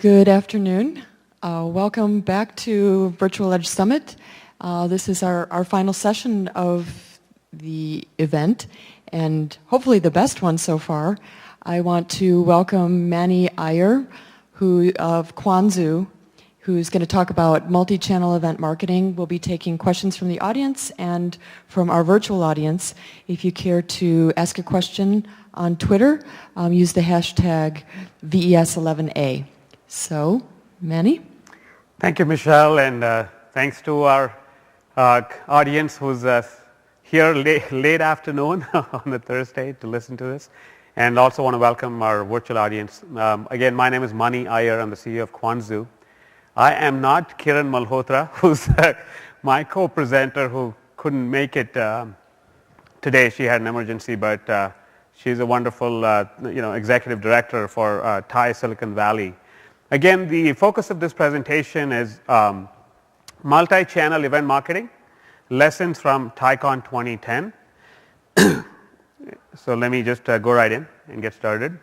Good afternoon. Welcome back to Virtual Edge Summit. This is our final session of the event, and hopefully the best one so far. I want to welcome Manny Iyer, of Quanzu, who's going to talk about multi-channel event marketing. We'll be taking questions from the audience and from our virtual audience. If you care to ask a question on Twitter, use the hashtag VES380W. So, Manny? Thank you, Michelle, and thanks to our audience who's here late afternoon on a Thursday to listen to this. And also want to welcome our virtual audience. Again, my name is Manny Iyer. I'm the CEO of Quanzu. I am not Kiran Malhotra, who's my co-presenter who couldn't make it today. She had an emergency, but she's a wonderful executive director for TIE Silicon Valley. Again, the focus of this presentation is multi-channel event marketing, lessons from TIECon 2010. So let me just go right in and get started.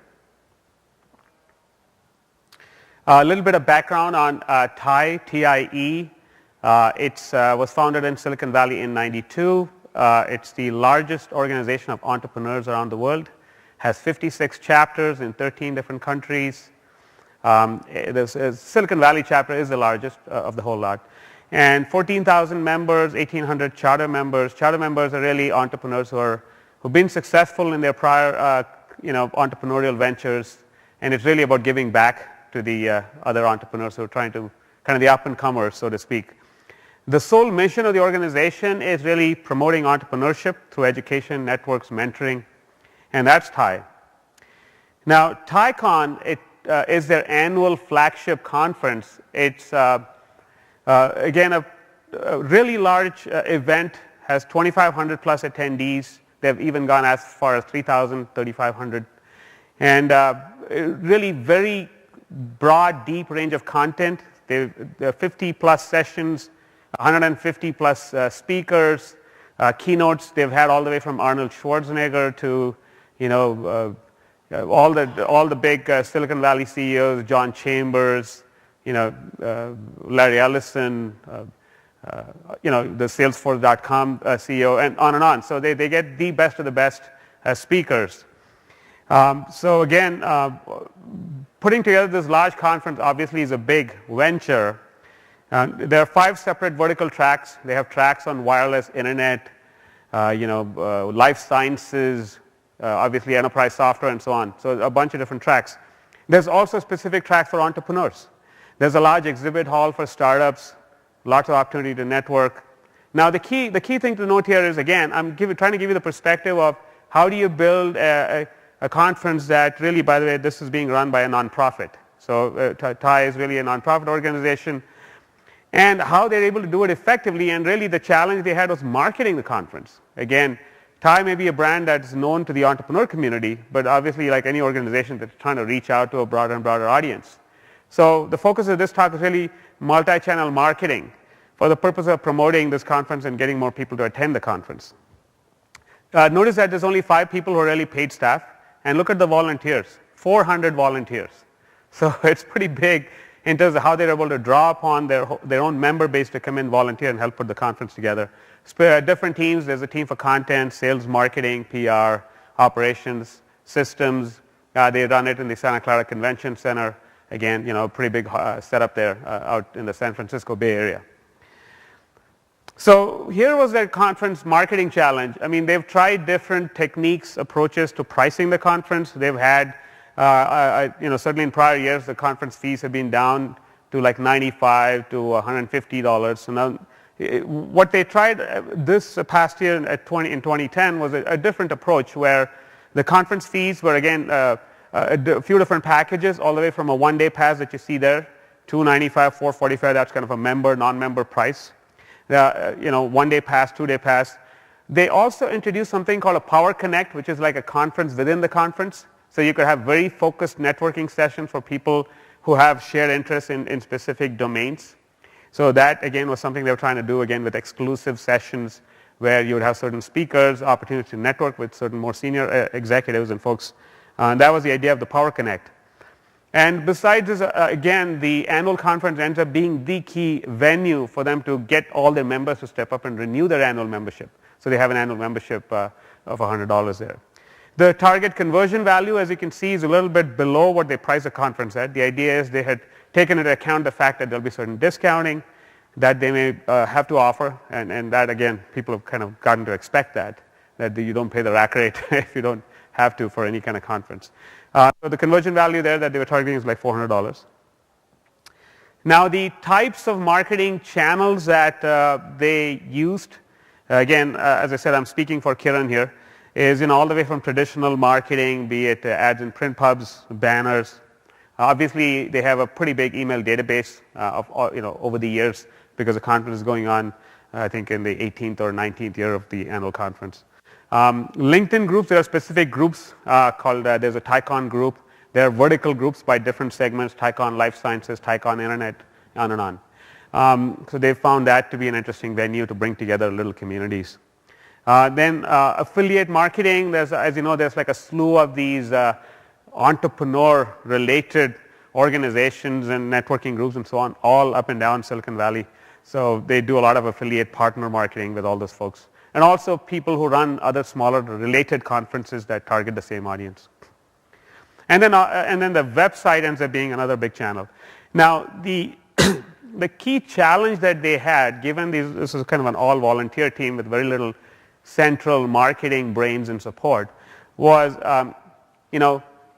A little bit of background on TIE, T-I-E. It was founded in Silicon Valley in '92. It's the largest organization of entrepreneurs around the world, has 56 chapters in 13 different countries. The Silicon Valley chapter is the largest of the whole lot. And 14,000 members, 1,800 charter members. Charter members are really entrepreneurs who've been successful in their prior entrepreneurial ventures, and it's really about giving back to the other entrepreneurs who are trying to, kind of the up-and-comers, so to speak. The sole mission of the organization is really promoting entrepreneurship through education, networks, mentoring, and that's TIE. Now, TIECon, is their annual flagship conference. It's, again, a really large event, has 2,500 plus attendees. They've even gone as far as 3,000, 3,500. And really very broad, deep range of content. There are 50 plus sessions, 150 plus speakers, keynotes. They've had all the way from Arnold Schwarzenegger to, all the big Silicon Valley CEOs, John Chambers, Larry Ellison, the Salesforce.com CEO, and on. So they get the best of the best speakers. So again, putting together this large conference obviously is a big venture. There are 5 separate vertical tracks. They have tracks on wireless, internet, life sciences, obviously enterprise software and so on. So a bunch of different tracks. There's also specific tracks for entrepreneurs. There's a large exhibit hall for startups, lots of opportunity to network. Now the key thing to note here is, again, I'm trying to give you the perspective of how do you build a conference that really, by the way, this is being run by a nonprofit. So TIE is really a nonprofit organization, and how they're able to do it effectively, and really the challenge they had was marketing the conference. Again, TIE may be a brand that's known to the entrepreneur community, but obviously, like any organization, that's trying to reach out to a broader and broader audience. So the focus of this talk is really multi-channel marketing for the purpose of promoting this conference and getting more people to attend the conference. Notice that there's only 5 people who are really paid staff, and look at the volunteers, 400 volunteers. So it's pretty big in terms of how they're able to draw upon their own member base to come in, volunteer, and help put the conference together. Different teams. There's a team for content, sales, marketing, PR, operations, systems. They run it in the Santa Clara Convention Center. Again, pretty big setup there out in the San Francisco Bay Area. So here was their conference marketing challenge. I mean, they've tried different techniques, approaches to pricing the conference. They've had, certainly in prior years, the conference fees have been down to like $95 to $150. So now, what they tried this past year in 2010 was a different approach, where the conference fees were, again, a few different packages, all the way from a one-day pass that you see there, $295, $445. That's kind of a member, non-member price. 1-day pass, 2-day pass. They also introduced something called a Power Connect, which is like a conference within the conference. So you could have very focused networking sessions for people who have shared interests in specific domains. So that, again, was something they were trying to do, again, with exclusive sessions where you would have certain speakers, opportunity to network with certain more senior executives and folks. And that was the idea of the Power Connect. And besides this, again, the annual conference ends up being the key venue for them to get all their members to step up and renew their annual membership. So they have an annual membership of $100 there. The target conversion value, as you can see, is a little bit below what they priced the conference at. The idea is they had taken into account the fact that there'll be certain discounting that they may have to offer, and that, again, people have kind of gotten to expect that you don't pay the rack rate if you don't have to for any kind of conference. So the conversion value there that they were targeting is like $400. Now, the types of marketing channels that they used, again, as I said, I'm speaking for Kiran here, is all the way from traditional marketing, be it ads in print pubs, banners. Obviously, they have a pretty big email database of over the years because the conference is going on, I think, in the 18th or 19th year of the annual conference. LinkedIn groups, there are specific groups called, there's a Tycon group. There are vertical groups by different segments, Tycon Life Sciences, Tycon Internet, on and on. So they found that to be an interesting venue to bring together little communities. Then affiliate marketing, as you know, there's like a slew of these entrepreneur-related organizations and networking groups and so on, all up and down Silicon Valley. So they do a lot of affiliate partner marketing with all those folks. And also people who run other smaller related conferences that target the same audience. And then the website ends up being another big channel. Now, the key challenge that they had, given this is kind of an all-volunteer team with very little central marketing brains and support, was,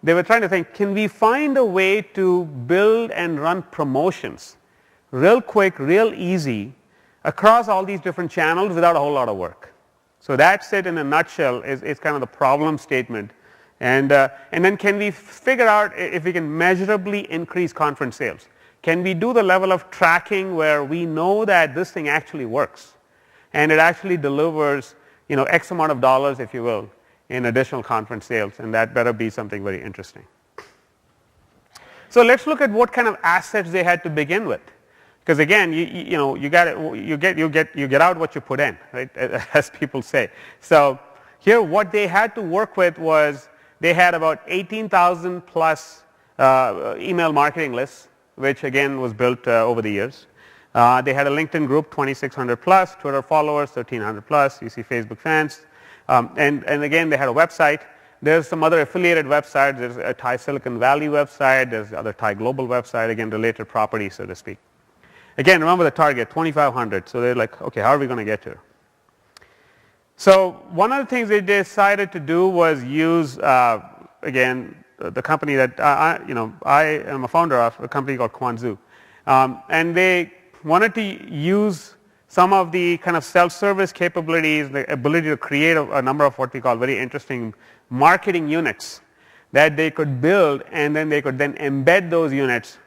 they were trying to think, can we find a way to build and run promotions real quick, real easy, across all these different channels without a whole lot of work. So that's it in a nutshell, is kind of the problem statement. And then can we figure out if we can measurably increase conference sales? Can we do the level of tracking where we know that this thing actually works and it actually delivers, X amount of dollars, if you will, in additional conference sales, and that better be something very interesting. So let's look at what kind of assets they had to begin with. Because again, you get out what you put in, right? As people say. So here, what they had to work with was they had about 18,000 plus email marketing lists, which again was built over the years. They had a LinkedIn group, 2,600 plus, Twitter followers, 1,300 plus. You see Facebook fans, and again they had a website. There's some other affiliated websites. There's a Thai Silicon Valley website. There's other Thai Global website. Again, related properties, so to speak. Again, remember the target, 2,500. So they're like, okay, how are we going to get here? So one of the things they decided to do was use, again, the company that I am a founder of, a company called Quanzu. And they wanted to use some of the kind of self-service capabilities, the ability to create a number of what we call very interesting marketing units that they could build, and then they could then embed those units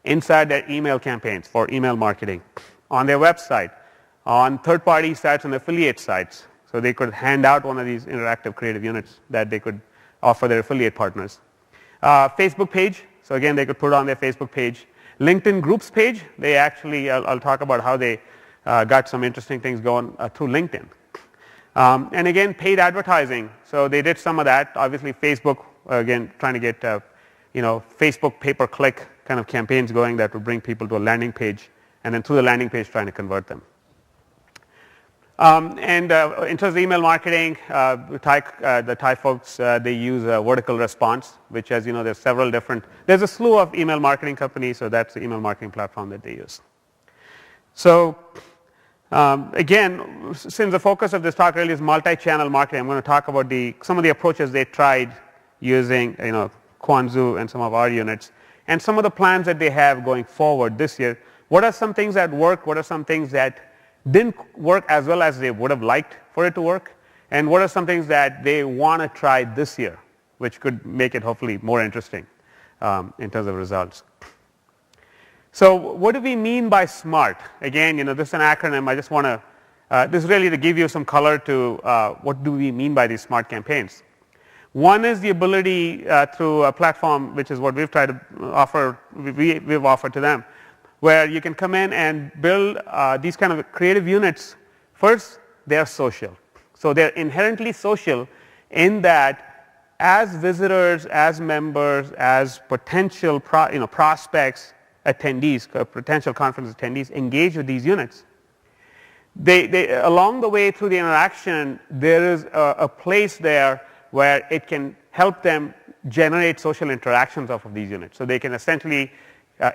inside their email campaigns for email marketing, on their website, on third-party sites and affiliate sites. So they could hand out one of these interactive creative units that they could offer their affiliate partners. Facebook page, so again, they could put it on their Facebook page. LinkedIn groups page, they actually, I'll talk about how they got some interesting things going through LinkedIn. And again, paid advertising. So they did some of that. Obviously, Facebook, again, trying to get Facebook pay-per-click kind of campaigns going that would bring people to a landing page, and then through the landing page trying to convert them. In terms of email marketing, the Thai folks, they use vertical response, which, as you know, there's several different, there's a slew of email marketing companies, so that's the email marketing platform that they use. So again, since the focus of this talk really is multi-channel marketing, I'm going to talk about some of the approaches they tried using, Quanzu and some of our units, and some of the plans that they have going forward this year. What are some things that worked? What are some things that didn't work as well as they would have liked for it to work? And what are some things that they want to try this year, which could make it hopefully more interesting in terms of results? So what do we mean by SMART? Again, this is an acronym. I just want to, this is really to give you some color to what do we mean by these SMART campaigns. One is the ability through a platform, which is what we've tried to offer, we've offered to them, where you can come in and build these kind of creative units. First, they are social. So they're inherently social in that as visitors, as members, as potential prospects, attendees, potential conference attendees engage with these units, they along the way through the interaction, there is a place there where it can help them generate social interactions off of these units. So they can essentially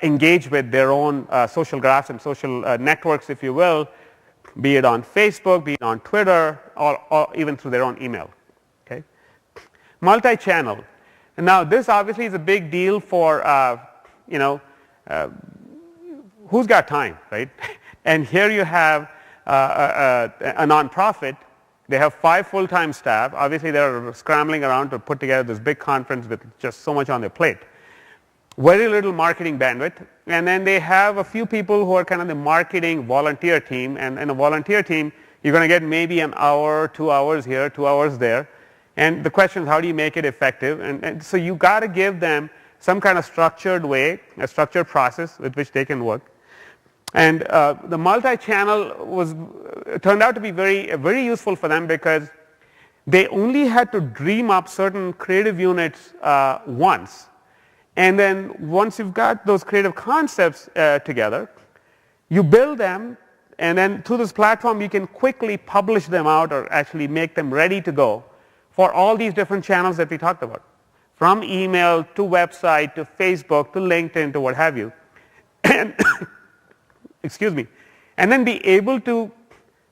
engage with their own social graphs and social networks, if you will, be it on Facebook, be it on Twitter, or even through their own email. Okay? Multi-channel. And now this obviously is a big deal for, who's got time, right? And here you have a nonprofit. They have 5 full-time staff. Obviously, they're scrambling around to put together this big conference with just so much on their plate. Very little marketing bandwidth. And then they have a few people who are kind of the marketing volunteer team. And in a volunteer team, you're going to get maybe an hour, 2 hours here, 2 hours there. And the question is, how do you make it effective? And so you got to give them some kind of structured way, a structured process with which they can work. And the multi-channel turned out to be very useful for them because they only had to dream up certain creative units once. And then once you've got those creative concepts together, you build them, and then through this platform you can quickly publish them out or actually make them ready to go for all these different channels that we talked about, from email to website to Facebook to LinkedIn to what have you. And excuse me, and then be able to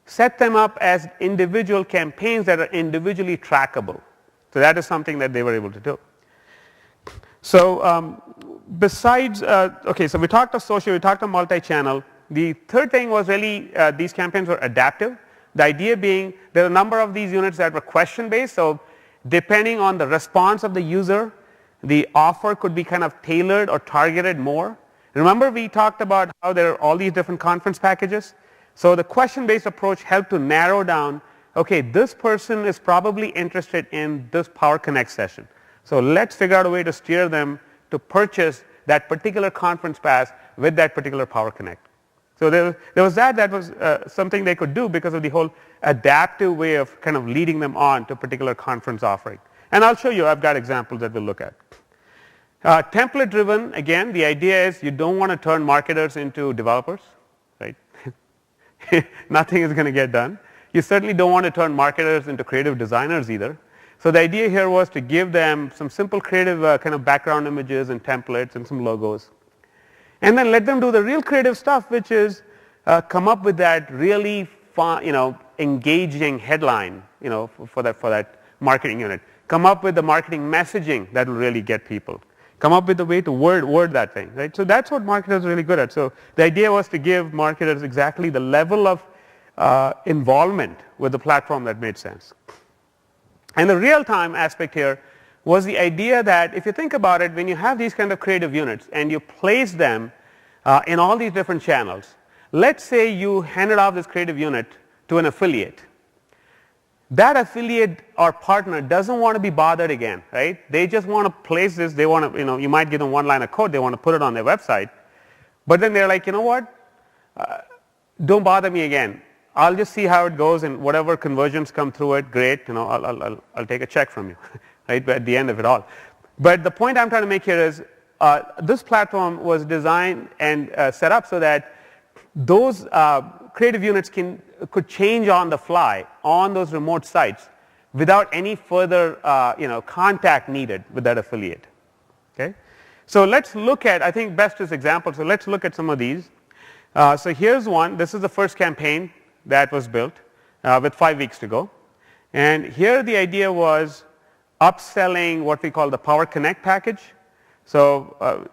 set them up as individual campaigns that are individually trackable. So that is something that they were able to do. So besides, okay, so we talked of social, we talked of multi-channel. The third thing was really these campaigns were adaptive. The idea being there are a number of these units that were question-based, so depending on the response of the user, the offer could be kind of tailored or targeted more. Remember we talked about how there are all these different conference packages? So the question-based approach helped to narrow down, okay, this person is probably interested in this Power Connect session. So let's figure out a way to steer them to purchase that particular conference pass with that particular Power Connect. So there was that was something they could do because of the whole adaptive way of kind of leading them on to a particular conference offering. And I'll show you, I've got examples that we'll look at. Template driven, again, the idea is you don't want to turn marketers into developers, right? Nothing is going to get done. You certainly don't want to turn marketers into creative designers either. So the idea here was to give them some simple creative kind of background images and templates and some logos. And then let them do the real creative stuff, which is come up with that really fun, engaging headline, for that marketing unit. Come up with the marketing messaging that will really get people. Come up with a way to word that thing, right? So that's what marketers are really good at. So the idea was to give marketers exactly the level of involvement with the platform that made sense. And the real-time aspect here was the idea that if you think about it, when you have these kind of creative units and you place them in all these different channels, let's say you handed off this creative unit to an affiliate. That affiliate or partner doesn't want to be bothered again, right? They just want to place this. They want to, you might give them one line of code. They want to put it on their website. But then they're like, you know what? Don't bother me again. I'll just see how it goes, and whatever conversions come through it, great. I'll take a check from you, right? But at the end of it all. But the point I'm trying to make here is this platform was designed and set up so that those creative units could change on the fly on those remote sites without any further contact needed with that affiliate. Okay, so let's look at, I think best is examples. So let's look at some of these. So here's one. This is the first campaign that was built with 5 weeks to go, and here the idea was upselling what we call the Power Connect package. So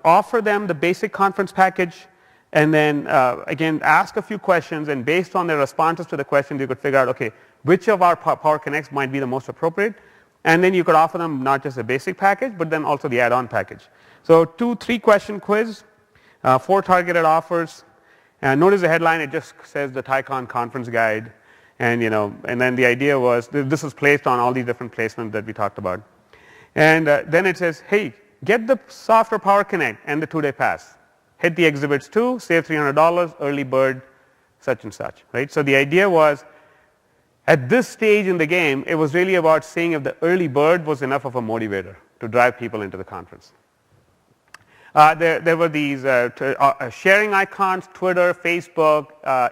offer them the basic conference package. And then, again, ask a few questions, and based on their responses to the questions, you could figure out, okay, which of our Power Connects might be the most appropriate. And then you could offer them not just a basic package, but then also the add-on package. So 2-3 question quiz, 4 targeted offers. And notice the headline, it just says the TiCon conference guide. And, and then the idea was, this was placed on all these different placements that we talked about. And then it says, hey, get the software Power Connect and the 2-day pass. Hit the exhibits too, save $300, early bird, such and such, right? So the idea was At this stage in the game, it was really about seeing if the early bird was enough of a motivator to drive people into the conference. There were these sharing icons, Twitter, Facebook,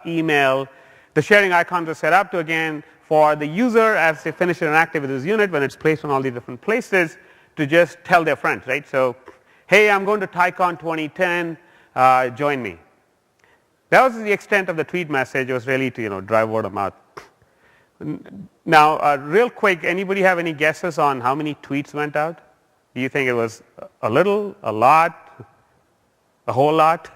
email. The sharing icons are set up to, again, for the user as they finish interacting with this unit, when it's placed on all these different places, to just tell their friends, right? So, hey, I'm going to TyCon 2010, join me. That was the extent of the tweet message. It was really to, drive word of mouth. Now, real quick, anybody have any guesses on how many tweets went out? Do you think it was a little, a lot, a whole lot?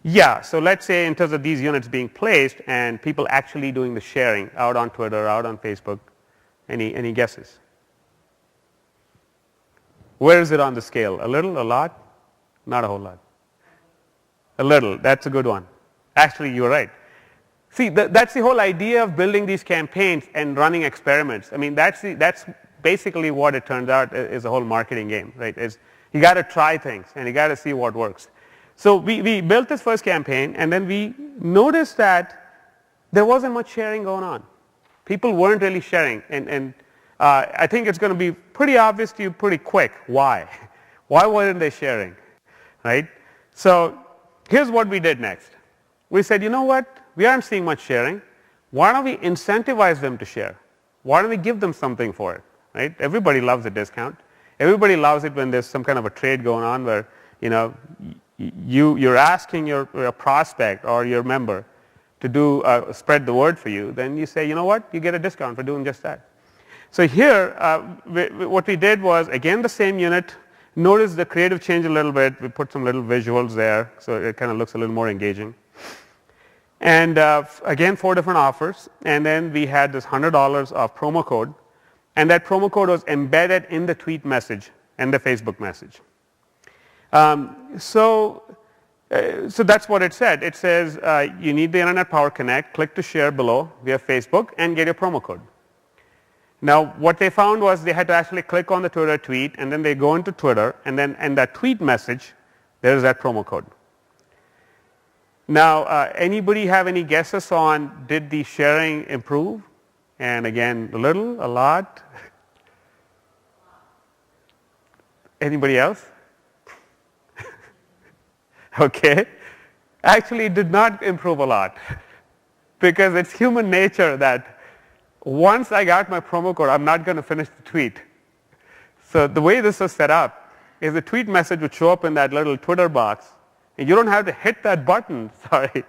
Yeah, so let's say in terms of these units being placed and people actually doing the sharing out on Twitter, out on Facebook, any guesses? Where is it on the scale? A little, a lot? Not a whole lot. A little, that's a good one. Actually, you're right. See, that's the whole idea of building these campaigns and running experiments. I mean, that's basically what it turns out is a whole marketing game, right? Is you got to try things and you got to see what works. So we built this first campaign, and then we noticed that there wasn't much sharing going on. People weren't really sharing, and I think it's going to be pretty obvious to you pretty quick why. Why weren't they sharing, right? So here's what we did next. We said, you know what? We aren't seeing much sharing. Why don't we incentivize them to share? Why don't we give them something for it, right? Everybody loves a discount. Everybody loves it when there's some kind of a trade going on where, you're asking your prospect or your member to do spread the word for you. Then you say, you know what? You get a discount for doing just that. So here, what we did was, again, the same unit. Notice the creative change a little bit. We put some little visuals there, so it kind of looks a little more engaging. And again, 4 different offers. And then we had this $100 of promo code. And that promo code was embedded in the tweet message and the Facebook message. So that's what it said. It says you need the Internet Power Connect. Click to share below via Facebook and get your promo code. Now, what they found was they had to actually click on the Twitter tweet, and then they go into Twitter, and then in that tweet message, there is that promo code. Now, anybody have any guesses on did the sharing improve? And again, a little, a lot? Anybody else? Okay. Actually, it did not improve a lot because it's human nature that once I got my promo code, I'm not going to finish the tweet. So the way this was set up is the tweet message would show up in that little Twitter box, and you don't have to hit that button, sorry,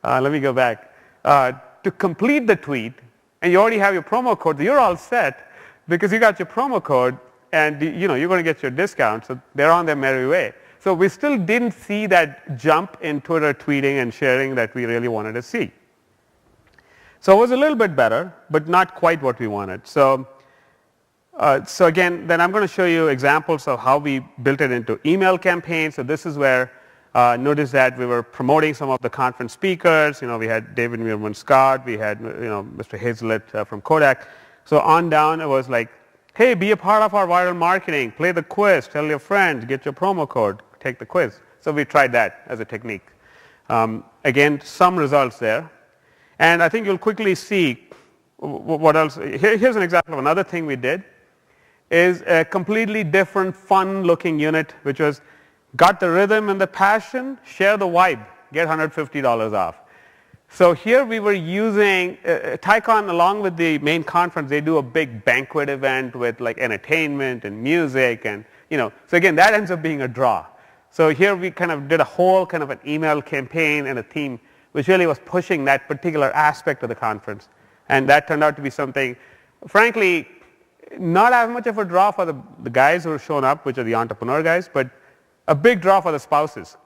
let me go back, to complete the tweet, and you already have your promo code, so you're all set because you got your promo code, and you're going to get your discount, so they're on their merry way. So we still didn't see that jump in Twitter tweeting and sharing that we really wanted to see. So it was a little bit better, but not quite what we wanted. So again, then I'm going to show you examples of how we built it into email campaigns. So this is where notice that we were promoting some of the conference speakers. We had David Meerman Scott. We had Mr. Hazlett from Kodak. So on down, it was like, hey, be a part of our viral marketing. Play the quiz. Tell your friends. Get your promo code. Take the quiz. So we tried that as a technique. Again, some results there. And I think you'll quickly see what else. Here's an example of another thing we did is a completely different fun-looking unit, which was got the rhythm and the passion, share the vibe, get $150 off. So here we were using TyCon along with the main conference. They do a big banquet event with like entertainment and music, and so again that ends up being a draw. So here we kind of did a whole kind of an email campaign and a theme which really was pushing that particular aspect of the conference. And that turned out to be something, frankly, not as much of a draw for the guys who are showing up, which are the entrepreneur guys, but a big draw for the spouses.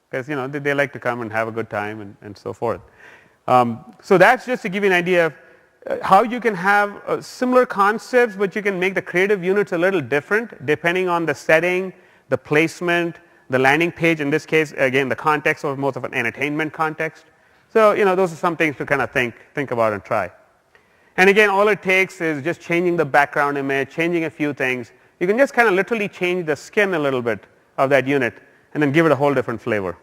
Because, they like to come and have a good time and so forth. So that's just to give you an idea of how you can have similar concepts, but you can make the creative units a little different depending on the setting, the placement, the landing page. In this case, again, the context was more of an entertainment context. So, those are some things to kind of think about and try. And again, all it takes is just changing the background image, changing a few things. You can just kind of literally change the skin a little bit of that unit and then give it a whole different flavor.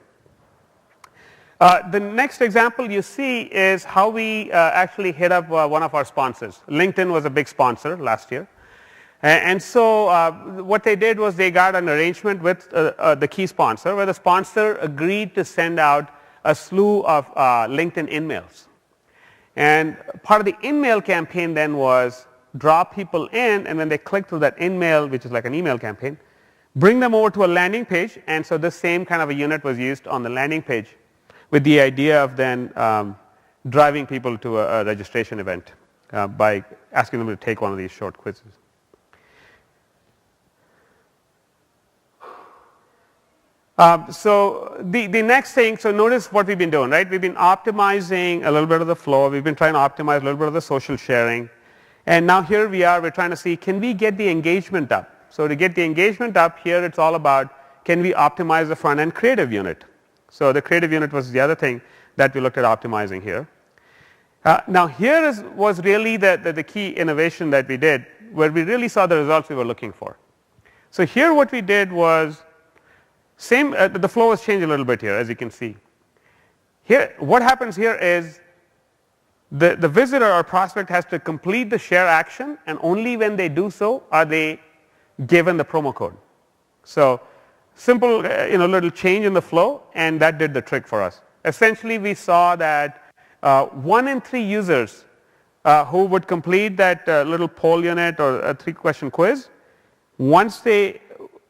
The next example you see is how we actually hit up one of our sponsors. LinkedIn was a big sponsor last year. And so what they did was they got an arrangement with the key sponsor where the sponsor agreed to send out a slew of LinkedIn in-mails. And part of the in-mail campaign then was draw people in, and when they click through that in-mail, which is like an email campaign, bring them over to a landing page. And so this same kind of a unit was used on the landing page with the idea of then driving people to a registration event by asking them to take one of these short quizzes. So the next thing, so notice what we've been doing, right? We've been optimizing a little bit of the flow. We've been trying to optimize a little bit of the social sharing. And now here we are, we're trying to see, can we get the engagement up? So to get the engagement up here, it's all about, can we optimize the front-end creative unit? So the creative unit was the other thing that we looked at optimizing here. Now here was really the key innovation that we did, where we really saw the results we were looking for. So here what we did was, the flow has changed a little bit here, as you can see. Here, what happens here is the visitor or prospect has to complete the share action, and only when they do so are they given the promo code. So simple, little change in the flow, and that did the trick for us. Essentially, we saw that 1 in 3 users who would complete that little poll unit or a 3-question quiz, once the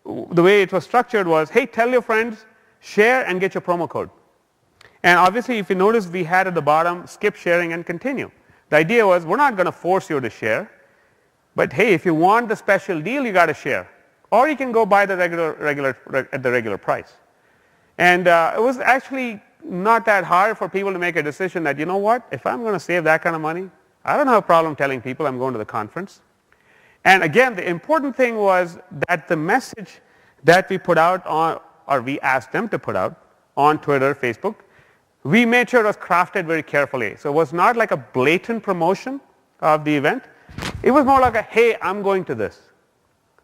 way it was structured was, hey, tell your friends, share, and get your promo code. And obviously, if you notice, we had at the bottom, skip sharing and continue. The idea was, we're not going to force you to share, but hey, if you want the special deal, you got to share. Or you can go buy the at the regular price. And it was actually not that hard for people to make a decision that, you know what, if I'm going to save that kind of money, I don't have a problem telling people I'm going to the conference. And again, the important thing was that the message that we put out on, or we asked them to put out on Twitter, Facebook, we made sure it was crafted very carefully. So it was not like a blatant promotion of the event. It was more like a, hey, I'm going to this.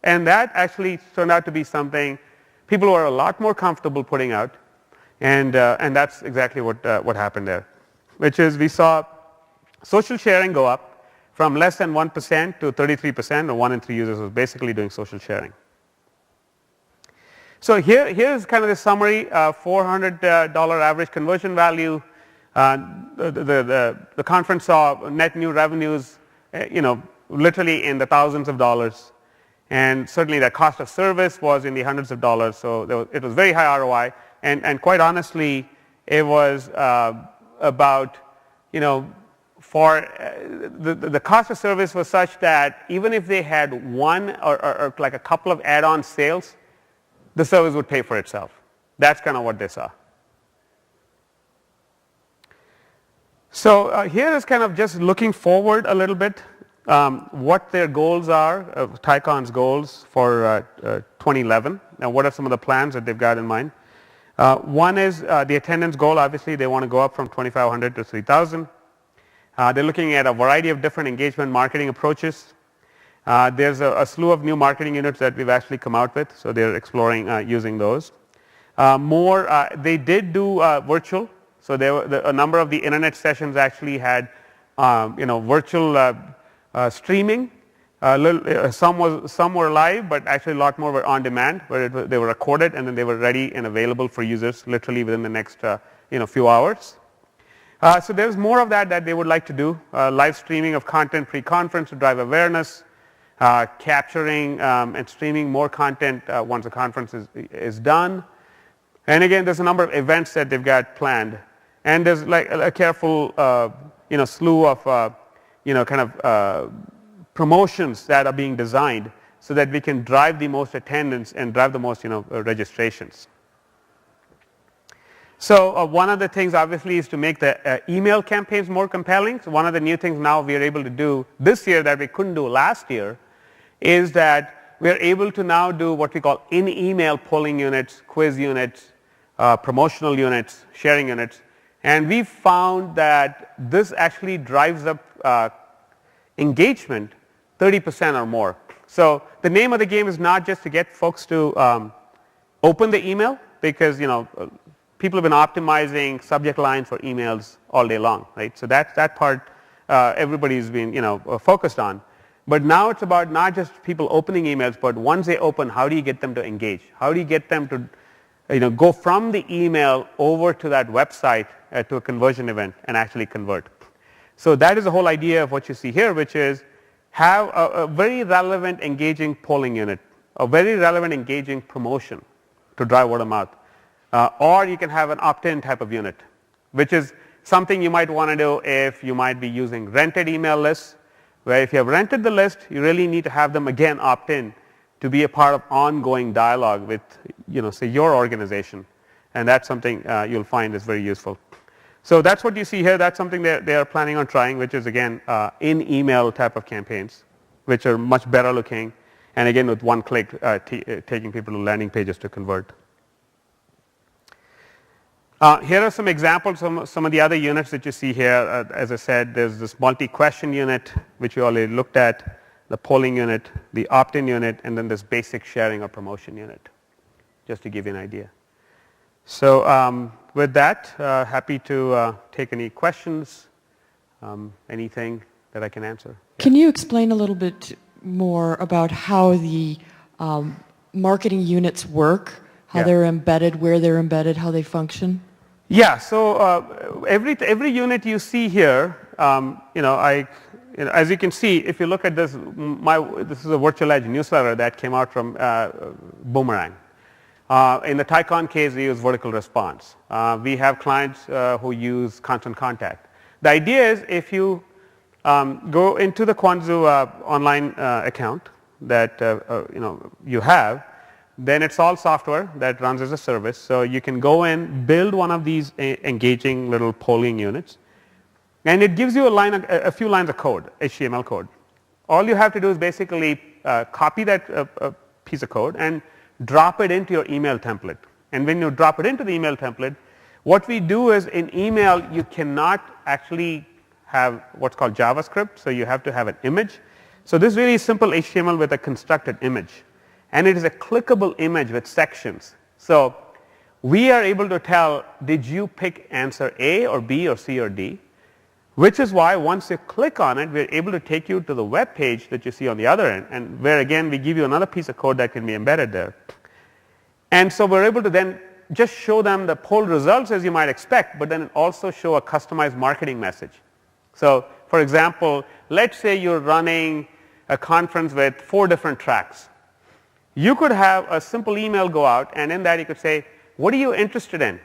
And that actually turned out to be something people were a lot more comfortable putting out. And that's exactly what happened there, which is we saw social sharing go up from less than 1% to 33%, or 1 in 3 users was basically doing social sharing. So here's kind of the summary, $400 average conversion value. The conference saw net new revenues, literally in the thousands of dollars. And certainly the cost of service was in the hundreds of dollars, so it was very high ROI. And quite honestly, it was about, for the cost of service was such that even if they had one or like a couple of add-on sales, the service would pay for itself. That's kind of what they saw. So here is kind of just looking forward a little bit, what their goals are, TiCon's goals for 2011. Now, what are some of the plans that they've got in mind? One is the attendance goal. Obviously, they want to go up from 2,500 to 3,000. They're looking at a variety of different engagement marketing approaches. There's a slew of new marketing units that we've actually come out with, so they're exploring using those. They did do virtual, so a number of the internet sessions actually had virtual streaming. Some were live, but actually a lot more were on demand, where they were recorded and then they were ready and available for users literally within the next few hours. So there's more of that they would like to do. Live streaming of content pre-conference to drive awareness, capturing and streaming more content once the conference is done. And again, there's a number of events that they've got planned. And there's like a careful slew of promotions that are being designed so that we can drive the most attendance and drive the most registrations. So one of the things obviously is to make the email campaigns more compelling. So one of the new things now we are able to do this year that we couldn't do last year is that we are able to now do what we call in-email polling units, quiz units, promotional units, sharing units. And we found that this actually drives up engagement 30% or more. So the name of the game is not just to get folks to open the email, because people have been optimizing subject lines for emails all day long, right? So that part everybody's been focused on. But now it's about not just people opening emails, but once they open, how do you get them to engage? How do you get them to go from the email over to that website to a conversion event and actually convert? So that is the whole idea of what you see here, which is have a very relevant, engaging polling unit, a very relevant, engaging promotion to drive word of mouth. Or you can have an opt-in type of unit, which is something you might want to do if you might be using rented email lists, where if you have rented the list, you really need to have them again opt in to be a part of ongoing dialogue with, say your organization. And that's something you'll find is very useful. So that's what you see here. That's something that they are planning on trying, which is again in email type of campaigns, which are much better looking. And again, with one click, taking people to landing pages to convert. Here are some examples of some of the other units that you see here. As I said, there's this multi-question unit, which we already looked at, the polling unit, the opt-in unit, and then this basic sharing or promotion unit, just to give you an idea. So with that, happy to take any questions, anything that I can answer. Yeah. Can you explain a little bit more about how the marketing units work, how they're embedded, where they're embedded, how they function? Yeah, so every unit you see here, as you can see, if you look at this, this is a Virtual Edge newsletter that came out from Boomerang. In the Tycon case, we use vertical response. We have clients who use constant contact. The idea is if you go into the Quanzu online account that you have, then it's all software that runs as a service. So you can go in, build one of these engaging little polling units, and it gives you a few lines of code, HTML code. All you have to do is basically copy that piece of code and drop it into your email template. And when you drop it into the email template, what we do is in email you cannot actually have what's called JavaScript, so you have to have an image. So this is really simple HTML with a constructed image. And it is a clickable image with sections. So we are able to tell, did you pick answer A or B or C or D? Which is why once you click on it, we're able to take you to the web page that you see on the other end, and where again we give you another piece of code that can be embedded there. And so we're able to then just show them the poll results as you might expect, but then also show a customized marketing message. So for example, let's say you're running a conference with 4 different tracks. You could have a simple email go out, and in that you could say, what are you interested in?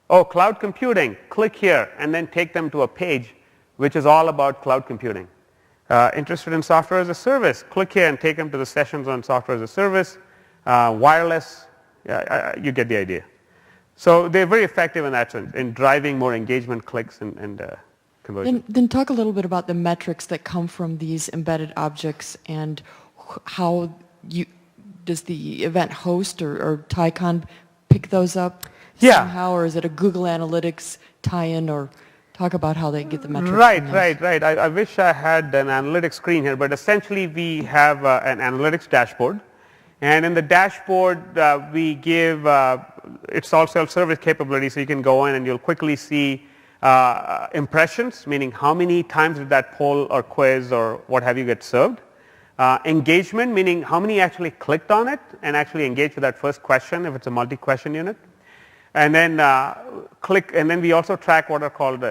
Oh, cloud computing, click here, and then take them to a page which is all about cloud computing. Interested in software as a service, click here and take them to the sessions on software as a service. Wireless, you get the idea. So they're very effective in that sense, in driving more engagement, clicks, and conversion. Then talk a little bit about the metrics that come from these embedded objects and how does the event host or Tycon pick those up somehow, or is it a Google Analytics tie-in, or talk about how they get the metrics? Right. I wish I had an analytics screen here, but essentially we have an analytics dashboard, and in the dashboard we give, it's all self-service capability, so you can go in and you'll quickly see impressions, meaning how many times did that poll or quiz or what have you get served. Engagement, meaning how many actually clicked on it and actually engaged with that first question if it's a multi-question unit. And then click, and then we also track what are called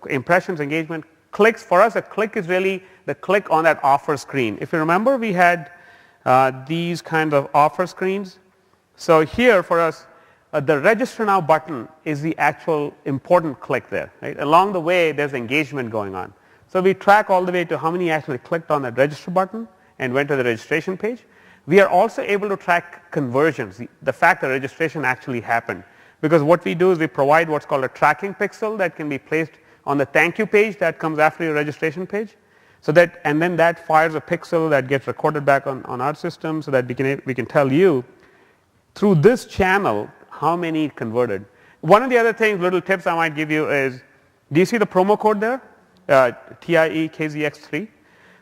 impressions, engagement, clicks. For us, a click is really the click on that offer screen. If you remember, we had these kinds of offer screens. So here for us, the register now button is the actual important click there. Right? Along the way, there's engagement going on. So we track all the way to how many actually clicked on that register button and went to the registration page. We are also able to track conversions, the fact that registration actually happened. Because what we do is we provide what's called a tracking pixel that can be placed on the thank you page that comes after your registration page. So that, and then that fires a pixel that gets recorded back on our system so that we can tell you through this channel how many converted. One of the other things, little tips I might give you is, do you see the promo code there? TIEKZX3.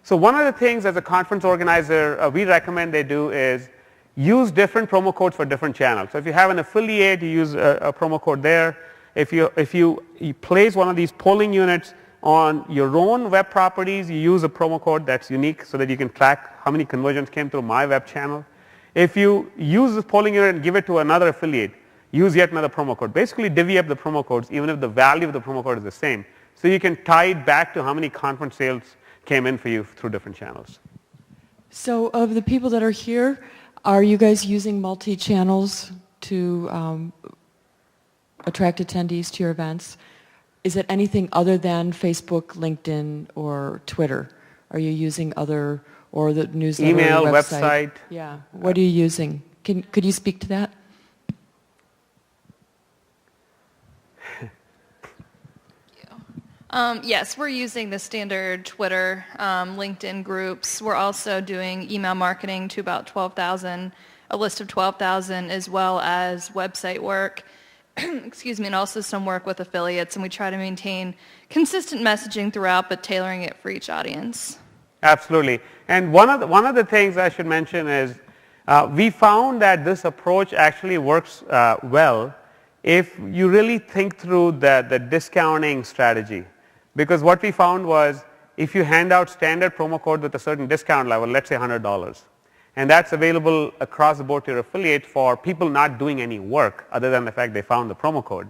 So one of the things as a conference organizer we recommend they do is use different promo codes for different channels. So if you have an affiliate, you use a promo code there. If you place one of these polling units on your own web properties, you use a promo code that's unique so that you can track how many conversions came through my web channel. If you use this polling unit and give it to another affiliate, use yet another promo code. Basically divvy up the promo codes even if the value of the promo code is the same. So you can tie it back to how many conference sales came in for you through different channels. So of the people that are here, are you guys using multi-channels to attract attendees to your events? Is it anything other than Facebook, LinkedIn, or Twitter? Are you using other, or the newsletter, email, website? website? Yeah. What are you using? Could you speak to that? Yes, we're using the standard Twitter, LinkedIn groups. We're also doing email marketing to about 12,000, a list of 12,000, as well as website work, excuse me, and also some work with affiliates. And we try to maintain consistent messaging throughout, but tailoring it for each audience. Absolutely. And one of the things I should mention is we found that this approach actually works well if you really think through the discounting strategy. Because what we found was if you hand out standard promo code with a certain discount level, let's say $100, and that's available across the board to your affiliate for people not doing any work other than the fact they found the promo code,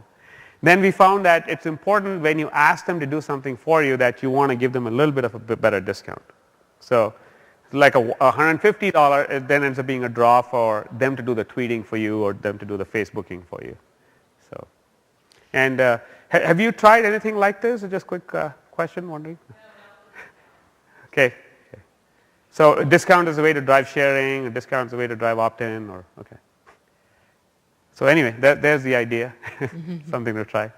then we found that it's important when you ask them to do something for you that you want to give them a little bit of a better discount. So like a $150, it then ends up being a draw for them to do the tweeting for you or them to do the Facebooking for you. So, and have you tried anything like this? Just quick question, wondering. Okay. So a discount is a way to drive sharing, a discount is a way to drive opt-in, or okay. So anyway, there's the idea, something to try.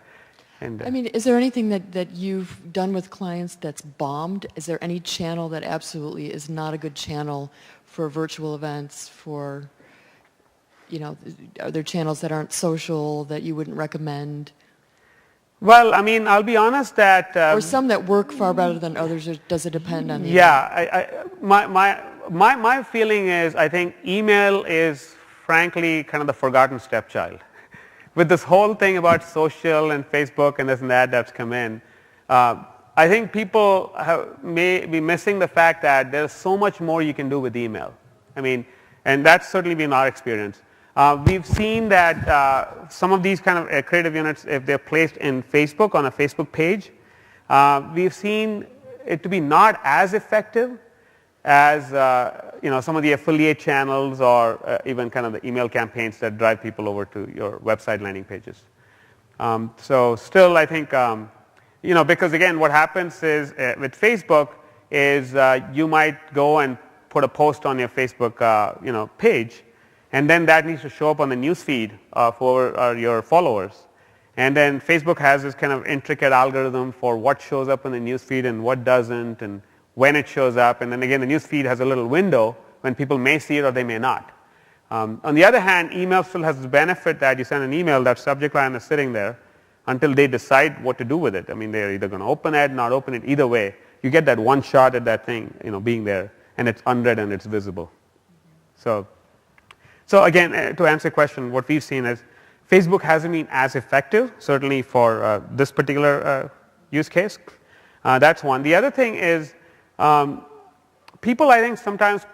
And, I mean, is there anything that you've done with clients that's bombed? Is there any channel that absolutely is not a good channel for virtual events, for, you know, are there channels that aren't social that you wouldn't recommend? Well, I mean, I'll be honest that... or some that work far better than others, or does it depend on the... Yeah, my feeling is I think email is frankly kind of the forgotten stepchild. With this whole thing about social and Facebook and this and that that's come in, I think people may be missing the fact that there's so much more you can do with email. I mean, and that's certainly been our experience. We've seen that some of these kind of creative units, if they're placed in Facebook on a Facebook page, we've seen it to be not as effective as some of the affiliate channels or even kind of the email campaigns that drive people over to your website landing pages. So still, I think because again, what happens is with Facebook is you might go and put a post on your Facebook page. And then that needs to show up on the news feed for your followers. And then Facebook has this kind of intricate algorithm for what shows up in the news feed and what doesn't and when it shows up. And then again, the news feed has a little window when people may see it or they may not. On the other hand, email still has the benefit that you send an email, that subject line is sitting there until they decide what to do with it. I mean, they're either going to open it, not open it. Either way, you get that one shot at that thing being there, and it's unread and it's visible. So again, to answer your question, what we've seen is Facebook hasn't been as effective, certainly for this particular use case. That's one. The other thing is people, I think, sometimes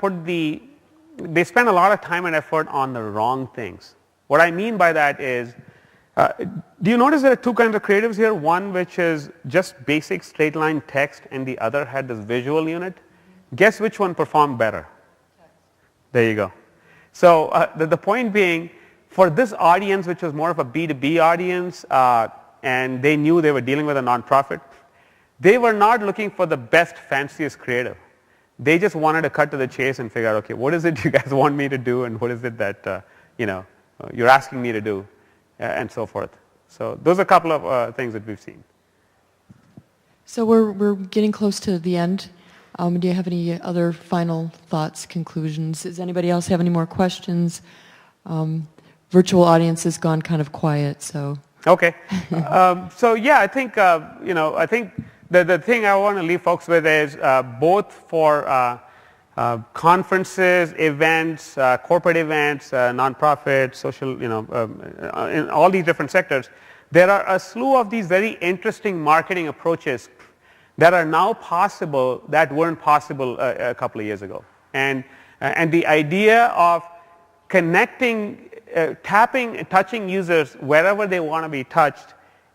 they spend a lot of time and effort on the wrong things. What I mean by that is, do you notice there are two kinds of creatives here? One which is just basic straight line text and the other had this visual unit. Guess which one performed better? There you go. So the point being, for this audience, which was more of a B2B audience, and they knew they were dealing with a nonprofit, they were not looking for the best, fanciest creative. They just wanted to cut to the chase and figure out, okay, what is it you guys want me to do, and what is it that you're asking me to do, and so forth. So those are a couple of things that we've seen. So we're getting close to the end. Do you have any other final thoughts, conclusions? Does anybody else have any more questions? Virtual audience has gone kind of quiet, so. Okay. So yeah, I think I think the thing I want to leave folks with is both for conferences, events, corporate events, nonprofit, social, in all these different sectors, there are a slew of these very interesting marketing approaches that are now possible that weren't possible a couple of years ago. And the idea of connecting, touching users wherever they want to be touched,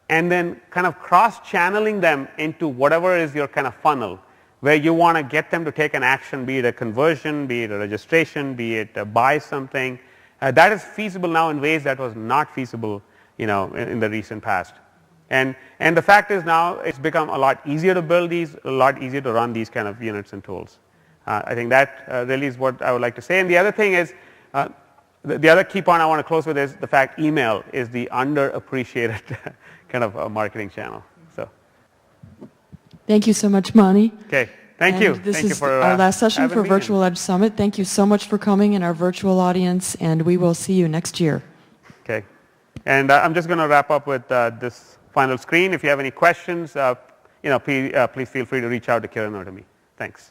and then kind of cross-channeling them into whatever is your kind of funnel, where you want to get them to take an action, be it a conversion, be it a registration, be it a buy something. That is feasible now in ways that was not feasible, in the recent past. And the fact is now it's become a lot easier to build these, a lot easier to run these kind of units and tools. I think that really is what I would like to say. And the other thing is, the other key point I want to close with is the fact email is the underappreciated kind of marketing channel. So, Thank you so much, Mani. okay, thank you. This Thank you is for our last session having for me. Virtual Edge Summit. Thank you so much for coming in our virtual audience, and we will see you next year. Okay, and I'm just going to wrap up with this final screen. If you have any questions, please feel free to reach out to Kiran or to me. Thanks.